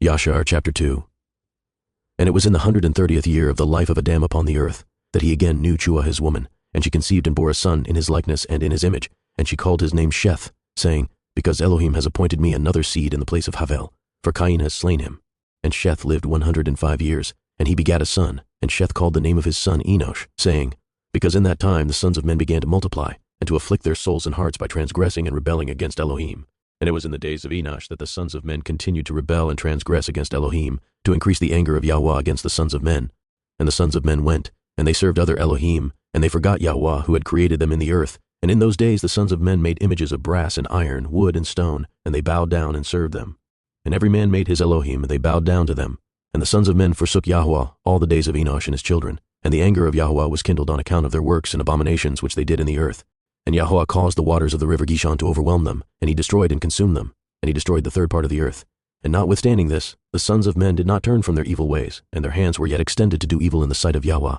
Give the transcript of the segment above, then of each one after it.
Yashar chapter 2. And it was in the 130th year of the life of Adam upon the earth, that he again knew Chua his woman, and she conceived and bore a son in his likeness and in his image, and she called his name Sheth, saying, Because Elohim has appointed me another seed in the place of Havel, for Cain has slain him. And Sheth lived 105 years, and he begat a son, and Sheth called the name of his son Enosh, saying, Because in that time the sons of men began to multiply, and to afflict their souls and hearts by transgressing and rebelling against Elohim. And it was in the days of Enosh that the sons of men continued to rebel and transgress against Elohim, to increase the anger of Yahweh against the sons of men. And the sons of men went, and they served other Elohim, and they forgot Yahweh who had created them in the earth. And in those days the sons of men made images of brass and iron, wood and stone, and they bowed down and served them. And every man made his Elohim, and they bowed down to them. And the sons of men forsook Yahweh all the days of Enosh and his children. And the anger of Yahweh was kindled on account of their works and abominations which they did in the earth. And Yahweh caused the waters of the river Gishon to overwhelm them, and he destroyed and consumed them, and he destroyed the third part of the earth. And notwithstanding this, the sons of men did not turn from their evil ways, and their hands were yet extended to do evil in the sight of Yahweh.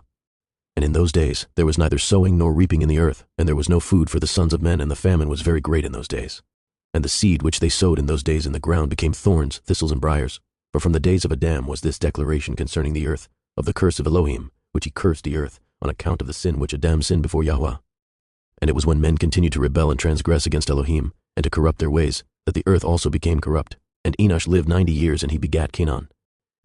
And in those days there was neither sowing nor reaping in the earth, and there was no food for the sons of men, and the famine was very great in those days. And the seed which they sowed in those days in the ground became thorns, thistles, and briars. For from the days of Adam was this declaration concerning the earth, of the curse of Elohim, which he cursed the earth, on account of the sin which Adam sinned before Yahweh. And it was when men continued to rebel and transgress against Elohim, and to corrupt their ways, that the earth also became corrupt. And Enosh lived 90 years, and he begat Canaan.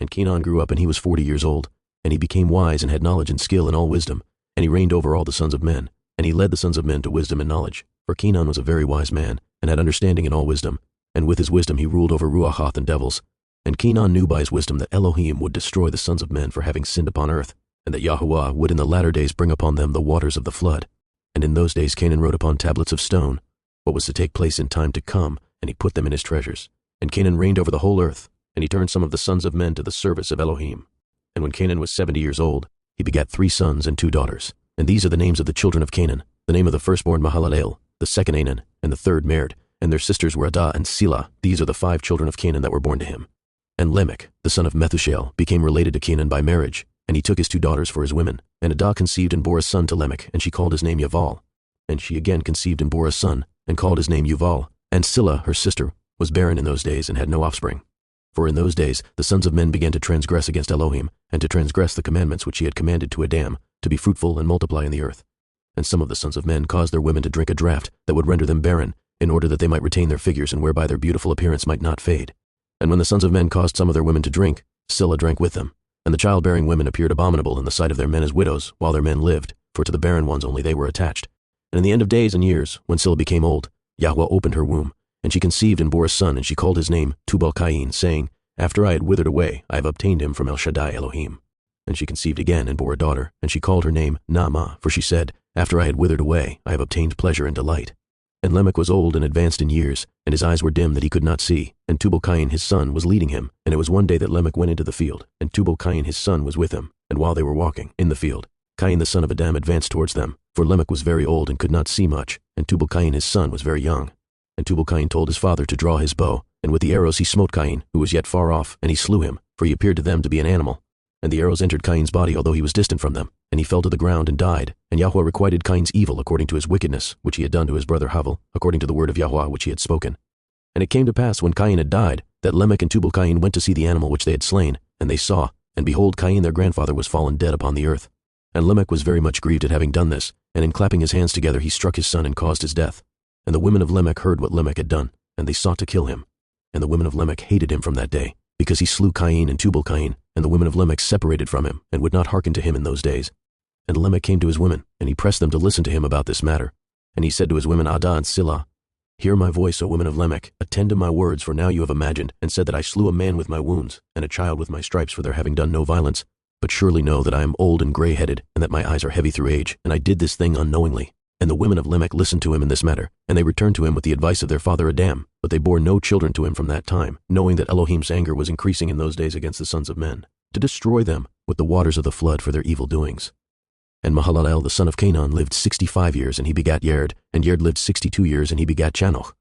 And Canaan grew up, and he was 40 years old, and he became wise and had knowledge and skill and all wisdom, and he reigned over all the sons of men, and he led the sons of men to wisdom and knowledge. For Canaan was a very wise man, and had understanding in all wisdom, and with his wisdom he ruled over Ruachoth and devils. And Canaan knew by his wisdom that Elohim would destroy the sons of men for having sinned upon earth, and that Yahweh would in the latter days bring upon them the waters of the flood. And in those days Canaan wrote upon tablets of stone what was to take place in time to come, and he put them in his treasures. And Canaan reigned over the whole earth, and he turned some of the sons of men to the service of Elohim. And when Canaan was 70 years old, he begat 3 sons and 2 daughters. And these are the names of the children of Canaan: the name of the firstborn Mahalalel, the second Anan, and the third Merd, and their sisters were Adah and Selah. These are the 5 children of Canaan that were born to him. And Lamech, the son of Methushael, became related to Canaan by marriage, and he took his 2 daughters for his women. And Adah conceived and bore a son to Lamech, and she called his name Yaval. And she again conceived and bore a son, and called his name Yuval. And Silla, her sister, was barren in those days, and had no offspring. For in those days the sons of men began to transgress against Elohim, and to transgress the commandments which he had commanded to Adam, to be fruitful and multiply in the earth. And some of the sons of men caused their women to drink a draught that would render them barren, in order that they might retain their figures, and whereby their beautiful appearance might not fade. And when the sons of men caused some of their women to drink, Silla drank with them. And the childbearing women appeared abominable in the sight of their men as widows, while their men lived, for to the barren ones only they were attached. And in the end of days and years, when Silla became old, Yahweh opened her womb, and she conceived and bore a son, and she called his name Tubal-Cain, saying, After I had withered away, I have obtained him from El Shaddai Elohim. And she conceived again and bore a daughter, and she called her name Naamah, for she said, After I had withered away, I have obtained pleasure and delight. And Lamech was old and advanced in years, and his eyes were dim that he could not see. And Tubal-Cain his son was leading him. And it was one day that Lamech went into the field, and Tubal-Cain his son was with him. And while they were walking in the field, Cain the son of Adam advanced towards them. For Lamech was very old and could not see much, and Tubal-Cain his son was very young. And Tubal-Cain told his father to draw his bow, and with the arrows he smote Cain, who was yet far off, and he slew him, for he appeared to them to be an animal. And the arrows entered Cain's body, although he was distant from them, and he fell to the ground and died. And Yahweh requited Cain's evil according to his wickedness, which he had done to his brother Havel, according to the word of Yahweh which he had spoken. And it came to pass, when Cain had died, that Lamech and Tubal-Cain went to see the animal which they had slain, and they saw, and behold, Cain their grandfather was fallen dead upon the earth. And Lamech was very much grieved at having done this, and in clapping his hands together he struck his son and caused his death. And the women of Lamech heard what Lamech had done, and they sought to kill him. And the women of Lamech hated him from that day, because he slew Cain and Tubal-Cain, and the women of Lamech separated from him, and would not hearken to him in those days. And Lamech came to his women, and he pressed them to listen to him about this matter. And he said to his women Adah and Selah, Hear my voice, O women of Lamech, attend to my words, for now you have imagined, and said that I slew a man with my wounds, and a child with my stripes for their having done no violence. But surely know that I am old and grey-headed, and that my eyes are heavy through age, and I did this thing unknowingly. And the women of Lamech listened to him in this matter, and they returned to him with the advice of their father Adam, but they bore no children to him from that time, knowing that Elohim's anger was increasing in those days against the sons of men, to destroy them with the waters of the flood for their evil doings. And Mahalalel the son of Canaan lived 65 years, and he begat Yared, and Yared lived 62 years, and he begat Chanoch.